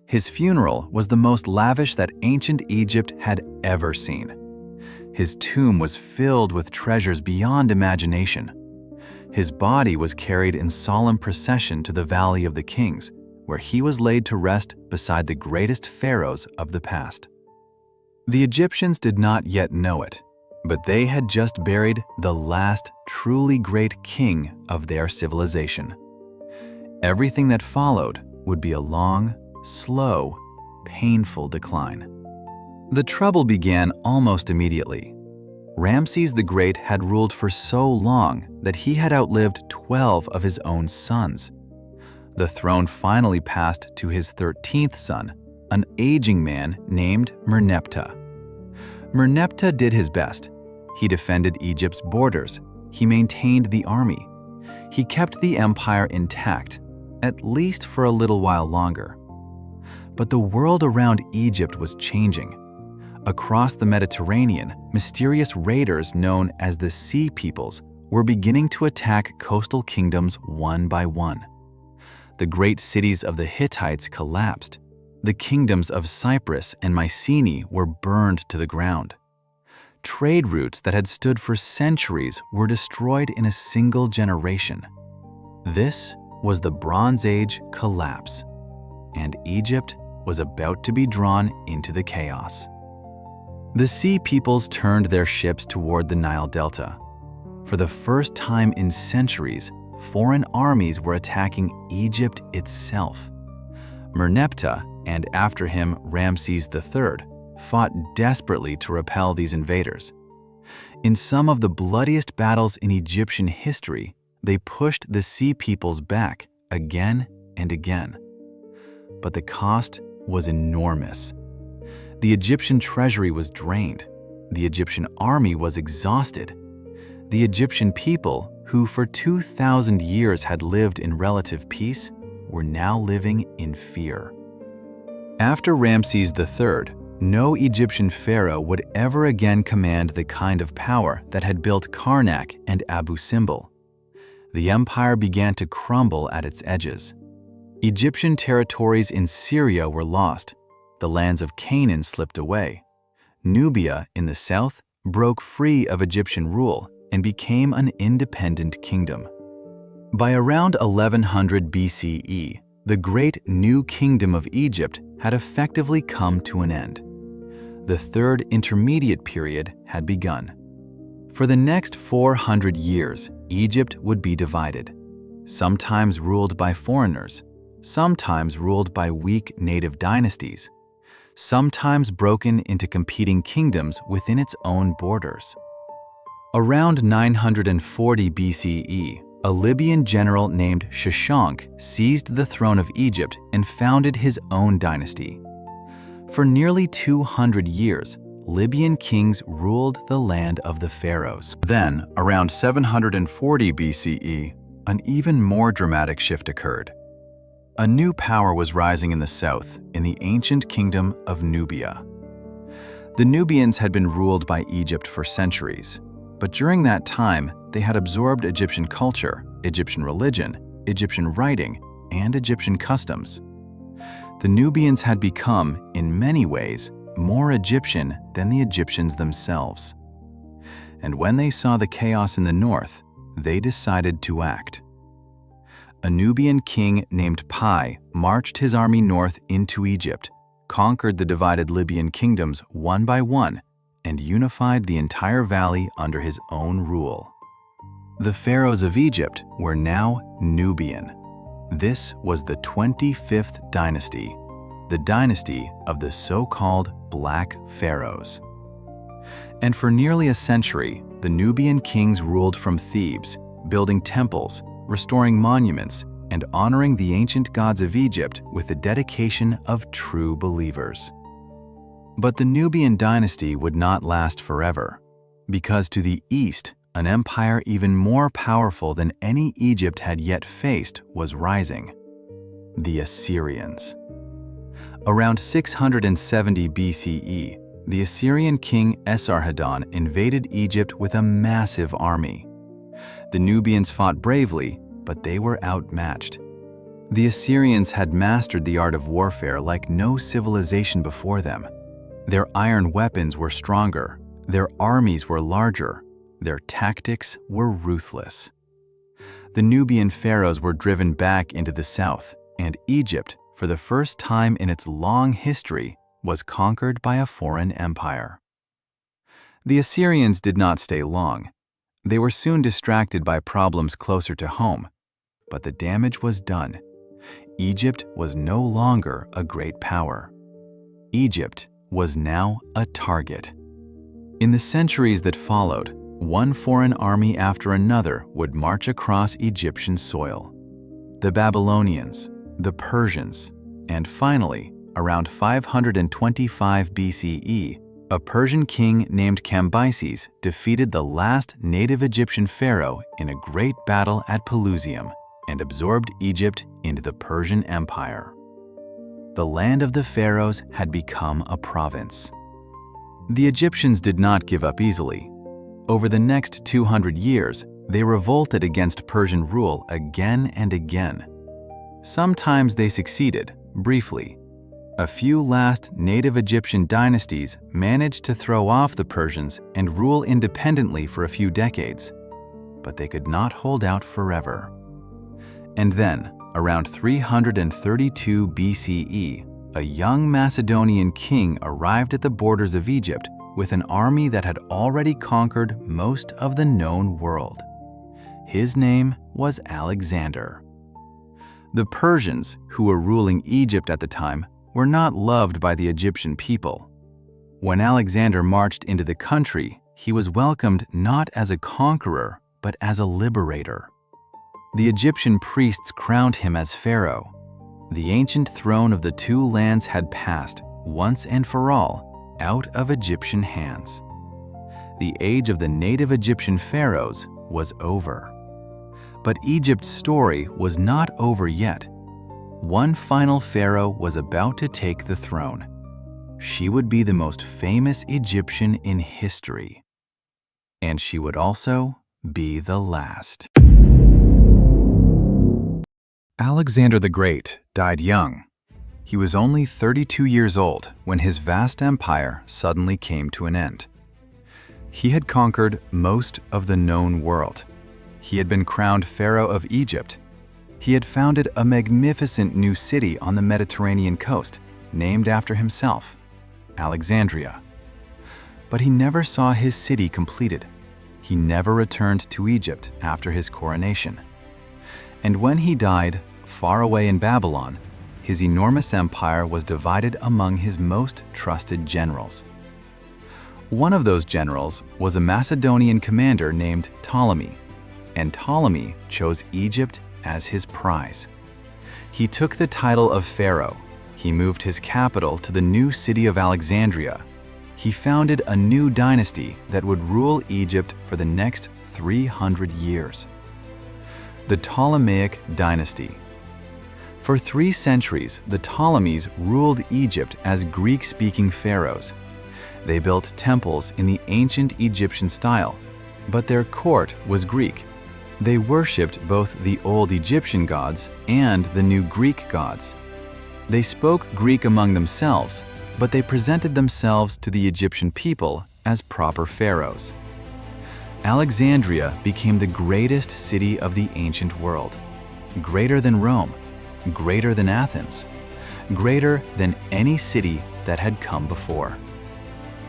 His funeral was the most lavish that ancient Egypt had ever seen. His tomb was filled with treasures beyond imagination. His body was carried in solemn procession to the Valley of the Kings, where he was laid to rest beside the greatest pharaohs of the past. The Egyptians did not yet know it, but they had just buried the last truly great king of their civilization. Everything that followed would be a long, slow, painful decline. The trouble began almost immediately. Ramses the Great had ruled for so long that he had outlived 12 of his own sons. The throne finally passed to his 13th son, an aging man named Merneptah. Merneptah did his best. He defended Egypt's borders. He maintained the army. He kept the empire intact, at least for a little while longer. But the world around Egypt was changing. Across the Mediterranean, mysterious raiders known as the Sea Peoples were beginning to attack coastal kingdoms one by one. The great cities of the Hittites collapsed. The kingdoms of Cyprus and Mycenae were burned to the ground. Trade routes that had stood for centuries were destroyed in a single generation. This was the Bronze Age collapse, and Egypt was about to be drawn into the chaos. The Sea Peoples turned their ships toward the Nile Delta. For the first time in centuries, foreign armies were attacking Egypt itself. Merneptah, and after him Ramesses III, fought desperately to repel these invaders. In some of the bloodiest battles in Egyptian history, they pushed the Sea Peoples back again and again. But the cost was enormous. The Egyptian treasury was drained. The Egyptian army was exhausted. The Egyptian people, who for 2,000 years had lived in relative peace, were now living in fear. After Ramesses III, no Egyptian pharaoh would ever again command the kind of power that had built Karnak and Abu Simbel. The empire began to crumble at its edges. Egyptian territories in Syria were lost. The lands of Canaan slipped away. Nubia in the south broke free of Egyptian rule and became an independent kingdom. By around 1100 BCE, the great new kingdom of Egypt had effectively come to an end. The third intermediate period had begun. For the next 400 years, Egypt would be divided, sometimes ruled by foreigners, sometimes ruled by weak native dynasties, sometimes broken into competing kingdoms within its own borders. Around 940 BCE, a Libyan general named Shashank seized the throne of Egypt and founded his own dynasty. For nearly 200 years, Libyan kings ruled the land of the Pharaohs. Then, around 740 BCE, an even more dramatic shift occurred. A new power was rising in the south, in the ancient kingdom of Nubia. The Nubians had been ruled by Egypt for centuries, but during that time, they had absorbed Egyptian culture, Egyptian religion, Egyptian writing, and Egyptian customs. The Nubians had become, in many ways, more Egyptian than the Egyptians themselves. And when they saw the chaos in the north, they decided to act. A Nubian king named Pi marched his army north into Egypt, conquered the divided Libyan kingdoms one by one, and unified the entire valley under his own rule. The pharaohs of Egypt were now Nubian. This was the 25th dynasty, the dynasty of the so-called Black Pharaohs. And for nearly a century, the Nubian kings ruled from Thebes, building temples, restoring monuments, and honoring the ancient gods of Egypt with the dedication of true believers. But the Nubian dynasty would not last forever, because to the east, an empire even more powerful than any Egypt had yet faced was rising: the Assyrians. Around 670 BCE, the Assyrian king Esarhaddon invaded Egypt with a massive army. The Nubians fought bravely, but they were outmatched. The Assyrians had mastered the art of warfare like no civilization before them. Their iron weapons were stronger, their armies were larger, their tactics were ruthless. The Nubian pharaohs were driven back into the south, and Egypt, for the first time in its long history, was conquered by a foreign empire. The Assyrians did not stay long. They were soon distracted by problems closer to home, but the damage was done. Egypt was no longer a great power. Egypt was now a target. In the centuries that followed, one foreign army after another would march across Egyptian soil. The Babylonians, the Persians, and finally, around 525 BCE, a Persian king named Cambyses defeated the last native Egyptian pharaoh in a great battle at Pelusium and absorbed Egypt into the Persian Empire. The land of the pharaohs had become a province. The Egyptians did not give up easily. Over the next 200 years, they revolted against Persian rule again and again. Sometimes they succeeded, briefly. A few last native Egyptian dynasties managed to throw off the Persians and rule independently for a few decades. But they could not hold out forever. And then, around 332 BCE, a young Macedonian king arrived at the borders of Egypt with an army that had already conquered most of the known world. His name was Alexander. The Persians, who were ruling Egypt at the time, were not loved by the Egyptian people. When Alexander marched into the country, he was welcomed not as a conqueror, but as a liberator. The Egyptian priests crowned him as Pharaoh. The ancient throne of the two lands had passed, once and for all, out of Egyptian hands. The age of the native Egyptian pharaohs was over. But Egypt's story was not over yet. One final pharaoh was about to take the throne. She would be the most famous Egyptian in history. And she would also be the last. Alexander the Great died young. He was only 32 years old when his vast empire suddenly came to an end. He had conquered most of the known world. He had been crowned Pharaoh of Egypt. He had founded a magnificent new city on the Mediterranean coast, named after himself, Alexandria. But he never saw his city completed. He never returned to Egypt after his coronation. And when he died, far away in Babylon, his enormous empire was divided among his most trusted generals. One of those generals was a Macedonian commander named Ptolemy, and Ptolemy chose Egypt as his prize. He took the title of Pharaoh. He moved his capital to the new city of Alexandria. He founded a new dynasty that would rule Egypt for the next 300 years. The Ptolemaic dynasty. For 3 centuries, the Ptolemies ruled Egypt as Greek-speaking pharaohs. They built temples in the ancient Egyptian style, but their court was Greek. They worshipped both the old Egyptian gods and the new Greek gods. They spoke Greek among themselves, but they presented themselves to the Egyptian people as proper pharaohs. Alexandria became the greatest city of the ancient world, greater than Rome, greater than Athens, greater than any city that had come before.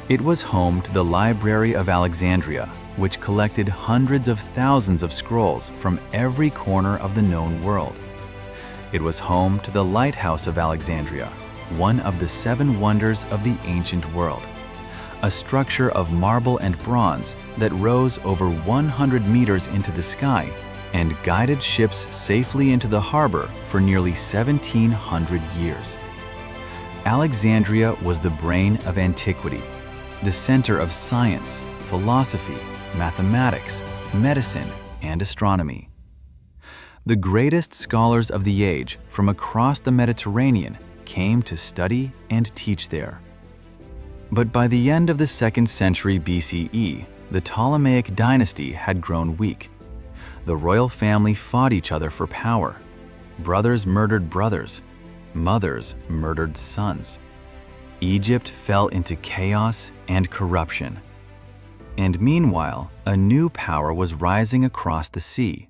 It was home to the Library of Alexandria, which collected hundreds of thousands of scrolls from every corner of the known world. It was home to the Lighthouse of Alexandria, one of the 7 wonders of the ancient world, a structure of marble and bronze that rose over 100 meters into the sky and guided ships safely into the harbor for nearly 1,700 years. Alexandria was the brain of antiquity, the center of science, philosophy, mathematics, medicine, and astronomy. The greatest scholars of the age from across the Mediterranean came to study and teach there. But by the end of the 2nd century BCE, the Ptolemaic dynasty had grown weak. The royal family fought each other for power. Brothers murdered brothers. Mothers murdered sons. Egypt fell into chaos and corruption. And meanwhile, a new power was rising across the sea: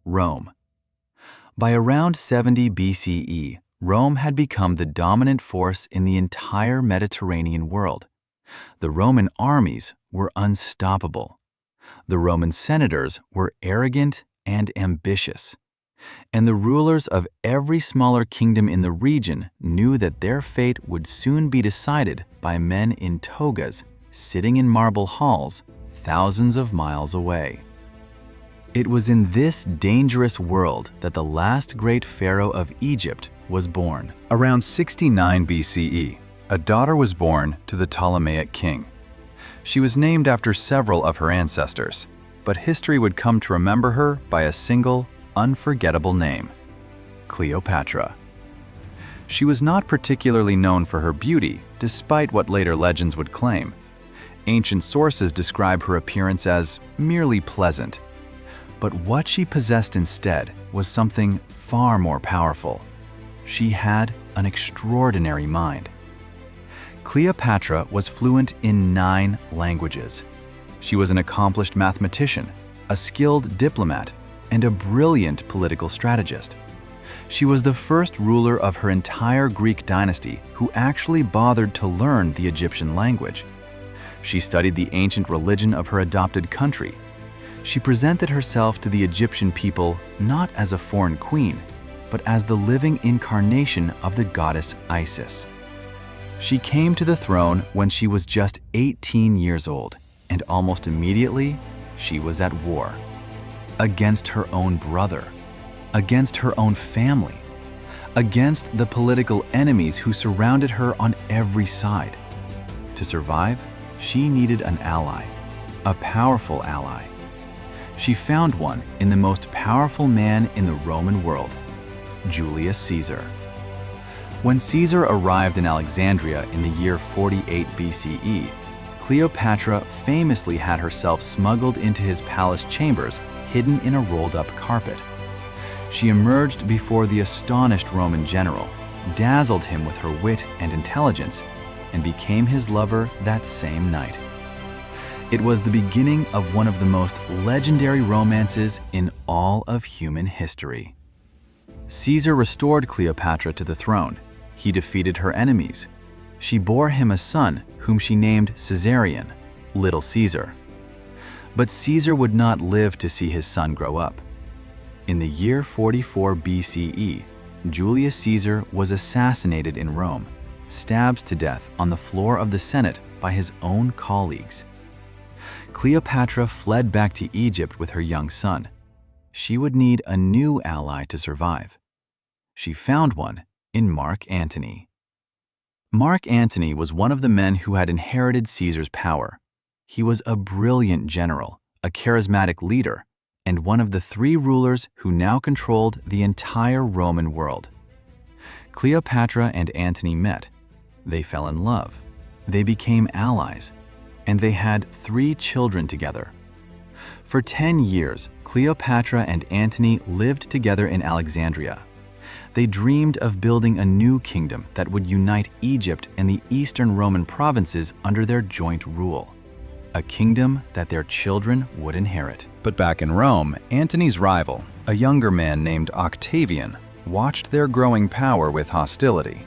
Rome. By around 70 BCE, Rome had become the dominant force in the entire Mediterranean world. The Roman armies were unstoppable. The Roman senators were arrogant and ambitious. And the rulers of every smaller kingdom in the region knew that their fate would soon be decided by men in togas sitting in marble halls thousands of miles away. It was in this dangerous world that the last great pharaoh of Egypt was born. Around 69 BCE, a daughter was born to the Ptolemaic king. She was named after several of her ancestors, but history would come to remember her by a single, unforgettable name: Cleopatra. She was not particularly known for her beauty, despite what later legends would claim. Ancient sources describe her appearance as merely pleasant. But what she possessed instead was something far more powerful. She had an extraordinary mind. Cleopatra was fluent in 9 languages. She was an accomplished mathematician, a skilled diplomat, and a brilliant political strategist. She was the first ruler of her entire Greek dynasty who actually bothered to learn the Egyptian language. She studied the ancient religion of her adopted country. She presented herself to the Egyptian people not as a foreign queen, but as the living incarnation of the goddess Isis. She came to the throne when she was just 18 years old, and almost immediately, she was at war. Against her own brother, against her own family, against the political enemies who surrounded her on every side. To survive, she needed an ally, a powerful ally. She found one in the most powerful man in the Roman world, Julius Caesar. When Caesar arrived in Alexandria in the year 48 BCE, Cleopatra famously had herself smuggled into his palace chambers, hidden in a rolled-up carpet. She emerged before the astonished Roman general, dazzled him with her wit and intelligence, and became his lover that same night. It was the beginning of one of the most legendary romances in all of human history. Caesar restored Cleopatra to the throne. He defeated her enemies. She bore him a son whom she named Caesarion, Little Caesar. But Caesar would not live to see his son grow up. In the year 44 BCE, Julius Caesar was assassinated in Rome, stabbed to death on the floor of the Senate by his own colleagues. Cleopatra fled back to Egypt with her young son. She would need a new ally to survive. She found one in Mark Antony. Mark Antony was one of the men who had inherited Caesar's power. He was a brilliant general, a charismatic leader, and one of the 3 rulers who now controlled the entire Roman world. Cleopatra and Antony met. They fell in love. They became allies, and they had 3 children together. For 10 years, Cleopatra and Antony lived together in Alexandria. They dreamed of building a new kingdom that would unite Egypt and the Eastern Roman provinces under their joint rule. A kingdom that their children would inherit. But back in Rome, Antony's rival, a younger man named Octavian, watched their growing power with hostility.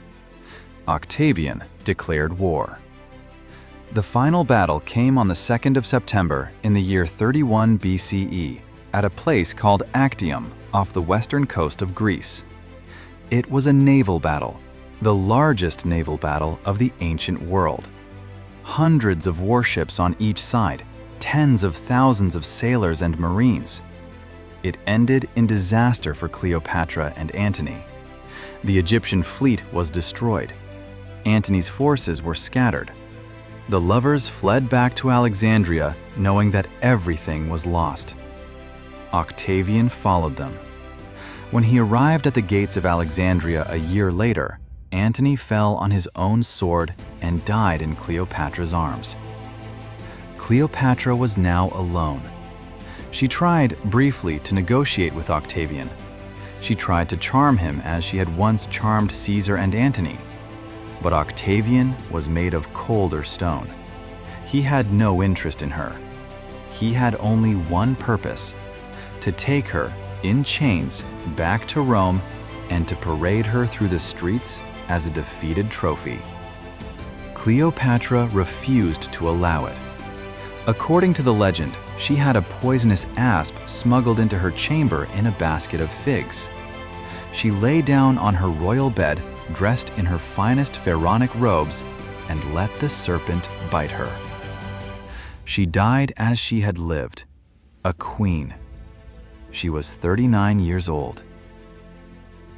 Octavian declared war. The final battle came on the 2nd of September in the year 31 BCE at a place called Actium off the western coast of Greece. It was a naval battle, the largest naval battle of the ancient world. Hundreds of warships on each side, tens of thousands of sailors and marines. It ended in disaster for Cleopatra and Antony. The Egyptian fleet was destroyed. Antony's forces were scattered. The lovers fled back to Alexandria, knowing that everything was lost. Octavian followed them. When he arrived at the gates of Alexandria a year later, Antony fell on his own sword and died in Cleopatra's arms. Cleopatra was now alone. She tried briefly to negotiate with Octavian. She tried to charm him as she had once charmed Caesar and Antony. But Octavian was made of colder stone. He had no interest in her. He had only one purpose: to take her in chains back to Rome and to parade her through the streets as a defeated trophy. Cleopatra refused to allow it. According to the legend, she had a poisonous asp smuggled into her chamber in a basket of figs. She lay down on her royal bed, dressed in her finest pharaonic robes, and let the serpent bite her. She died as she had lived, a queen. She was 39 years old.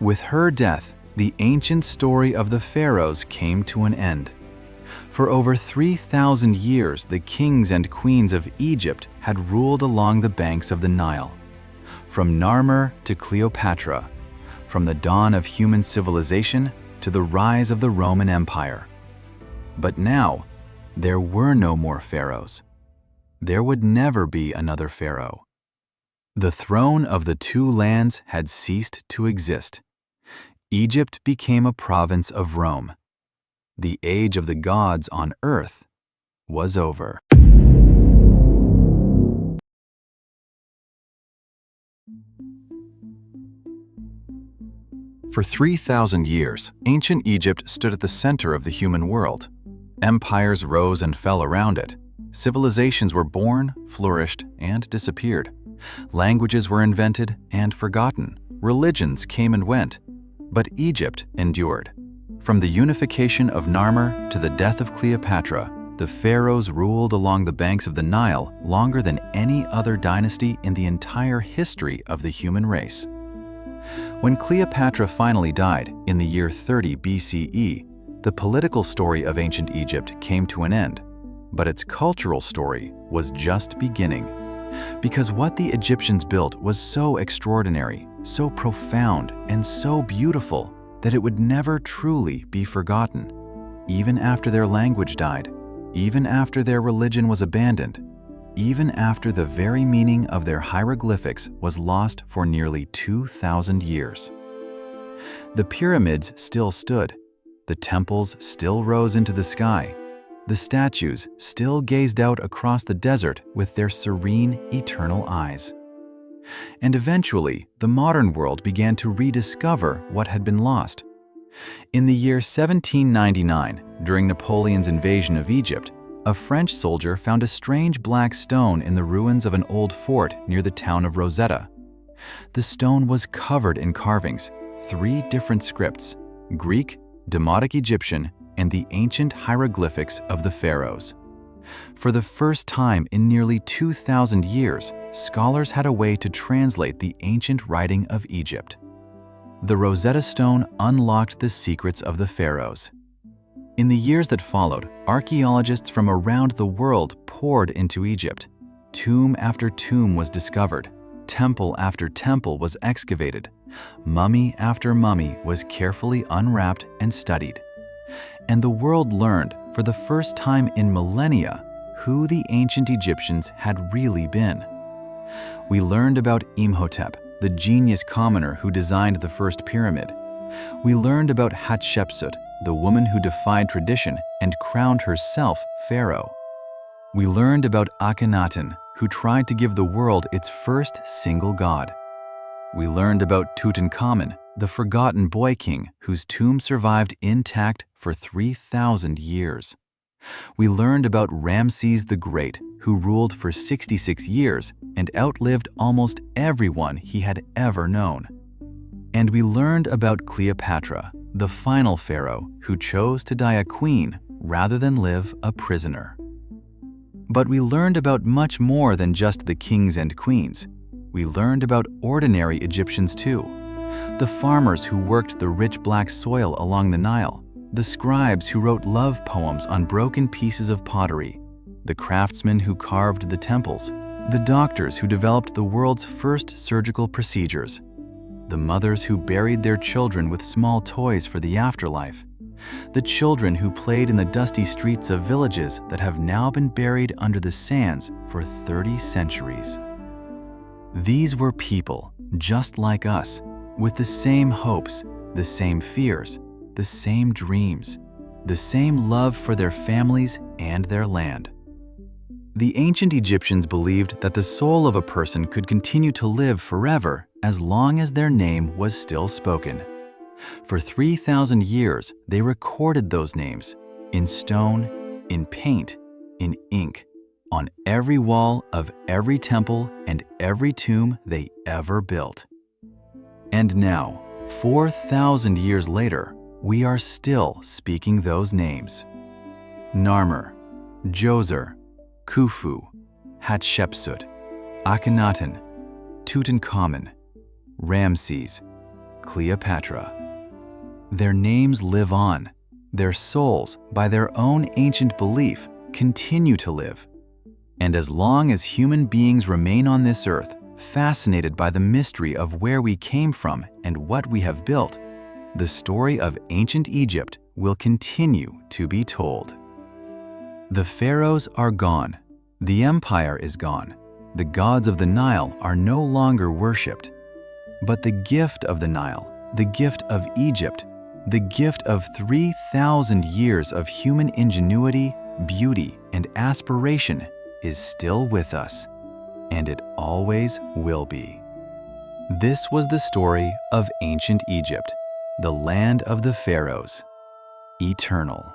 With her death, the ancient story of the Pharaohs came to an end. For over 3,000 years, the kings and queens of Egypt had ruled along the banks of the Nile. From Narmer to Cleopatra, from the dawn of human civilization to the rise of the Roman Empire. But now, There were no more pharaohs. There would never be another pharaoh. The throne of the two lands had ceased to exist. Egypt became a province of Rome. The age of the gods on earth was over. For 3,000 years, ancient Egypt stood at the center of the human world. Empires rose and fell around it. Civilizations were born, flourished, and disappeared. Languages were invented and forgotten. Religions came and went. But Egypt endured. From the unification of Narmer to the death of Cleopatra, the pharaohs ruled along the banks of the Nile longer than any other dynasty in the entire history of the human race. When Cleopatra finally died in the year 30 BCE, the political story of ancient Egypt came to an end, but its cultural story was just beginning. Because what the Egyptians built was so extraordinary, so profound, and so beautiful that it would never truly be forgotten. Even after their language died, even after their religion was abandoned, even after the very meaning of their hieroglyphics was lost for nearly 2,000 years. The pyramids still stood. The temples still rose into the sky. The statues still gazed out across the desert with their serene, eternal eyes. And eventually, the modern world began to rediscover what had been lost. In the year 1799, during Napoleon's invasion of Egypt, a French soldier found a strange black stone in the ruins of an old fort near the town of Rosetta. The stone was covered in carvings, 3 different scripts: Greek, Demotic Egyptian, and the ancient hieroglyphics of the pharaohs. For the first time in nearly 2,000 years, scholars had a way to translate the ancient writing of Egypt. The Rosetta Stone unlocked the secrets of the pharaohs. In the years that followed, archaeologists from around the world poured into Egypt. Tomb after tomb was discovered. Temple after temple was excavated. Mummy after mummy was carefully unwrapped and studied. And the world learned, for the first time in millennia, who the ancient Egyptians had really been. We learned about Imhotep, the genius commoner who designed the first pyramid. We learned about Hatshepsut, the woman who defied tradition and crowned herself pharaoh. We learned about Akhenaten, who tried to give the world its first single god. We learned about Tutankhamun, the forgotten boy king whose tomb survived intact for 3,000 years. We learned about Ramesses the Great, who ruled for 66 years and outlived almost everyone he had ever known. And we learned about Cleopatra, the final pharaoh who chose to die a queen rather than live a prisoner. But we learned about much more than just the kings and queens. We learned about ordinary Egyptians too. The farmers who worked the rich black soil along the Nile, the scribes who wrote love poems on broken pieces of pottery, the craftsmen who carved the temples, the doctors who developed the world's first surgical procedures, the mothers who buried their children with small toys for the afterlife, the children who played in the dusty streets of villages that have now been buried under the sands for 30 centuries. These were people just like us, with the same hopes, the same fears, the same dreams, the same love for their families and their land. The ancient Egyptians believed that the soul of a person could continue to live forever as long as their name was still spoken. For 3,000 years, they recorded those names in stone, in paint, in ink, on every wall of every temple and every tomb they ever built. And now, 4,000 years later, we are still speaking those names. Narmer, Djoser, Khufu, Hatshepsut, Akhenaten, Tutankhamun, Ramses, Cleopatra. Their names live on. Their souls, by their own ancient belief, continue to live. And as long as human beings remain on this earth, fascinated by the mystery of where we came from and what we have built, the story of ancient Egypt will continue to be told. The pharaohs are gone. The empire is gone. The gods of the Nile are no longer worshipped. But the gift of the Nile, the gift of Egypt, the gift of 3,000 years of human ingenuity, beauty, and aspiration is still with us, and it always will be. This was the story of ancient Egypt, the land of the pharaohs, eternal.